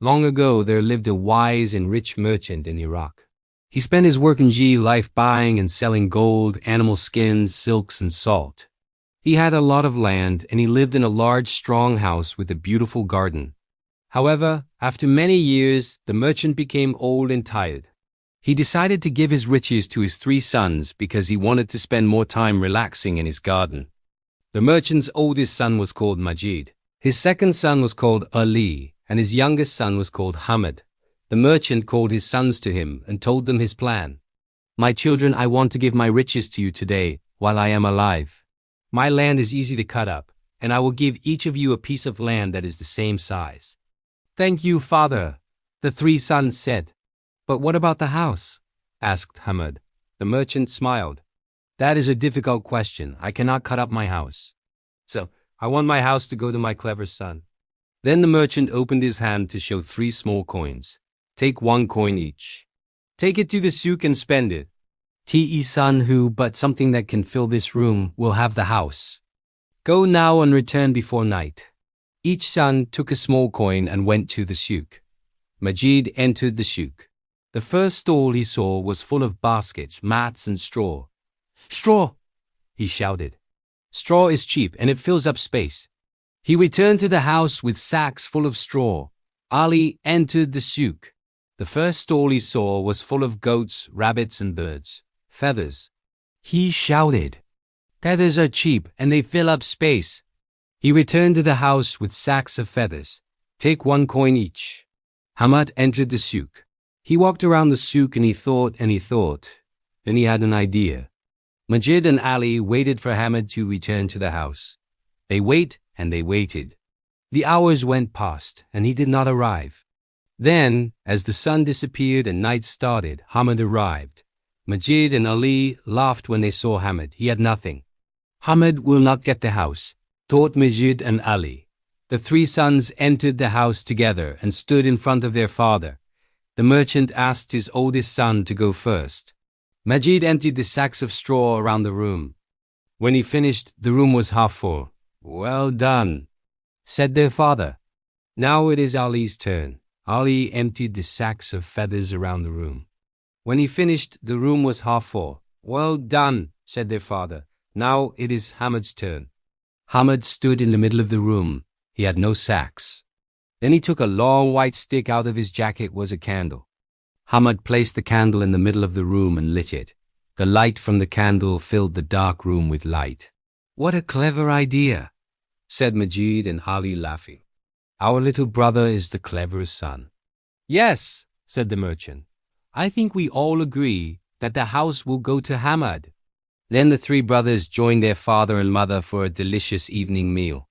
Long ago there lived a wise and rich merchant in Iraq. He spent his working life buying and selling gold, animal skins, silks, and salt. He had a lot of land, and he lived in a large, strong house with a beautiful garden. However, after many years, the merchant became old and tired. He decided to give his riches to his 3 sons because he wanted to spend more time relaxing in his garden. The merchant's oldest son was called Majid. His second son was called Ali, and his youngest son was called Hamid. The merchant called his sons to him and told them his plan. "My children, I want to give my riches to you today while I am alive. My land is easy to cut up, and I will give each of you a piece of land that is the same size." "Thank you, father," the 3 sons said. "But what about the house?" asked Hamid. The merchant smiled. "That is a difficult question. I cannot cut up my house. So I want my house to go to my clever son." Then the merchant opened his hand to show 3 small coins. "Take 1 coin each. Take it to the souk and spend it. Te son who but something that can fill this room will have the house. Go now and return before night." Each son took a small coin and went to the souk. Majid entered the souk. The first stall he saw was full of baskets, mats, and straw. "Straw!" he shouted. "Straw is cheap and it fills up space." He returned to the house with sacks full of straw. Ali entered the souk. The first stall he saw was full of goats, rabbits, and birds. "Feathers!" he shouted. "Feathers are cheap and they fill up space." He returned to the house with sacks of feathers. "Take 1 coin each." Hamid entered the souk. He walked around the souk and he thought and he thought. Then he had an idea. Majid and Ali waited for Hamid to return to the house. They waited. The hours went past and he did not arrive. Then, as the sun disappeared and night started, Hamid arrived. Majid and Ali laughed when they saw Hamid. He had nothing. "Hamid will not get the house," thought Majid and Ali. The 3 sons entered the house together and stood in front of their father. The merchant asked his oldest son to go first. Majid emptied the sacks of straw around the room. When he finished, the room was half full. "Well done," said their father. Now it is Ali's turn. Ali emptied the sacks of feathers around the room. When he finished, the room was half full. "Well done," said their father. Now it is Hamid's turn. Hamid stood in the middle of the room. He had no sacks. Then he took a long white stick. Out of his jacket was a candle. Hamid placed the candle in the middle of the room and lit it. The light from the candle filled the dark room with light. "What a clever idea," said Majid and Ali, laughing. "Our little brother is the cleverest son." "Yes," said the merchant. "I think we all agree that the house will go to Hamid." Then the 3 brothers joined their father and mother for a delicious evening meal.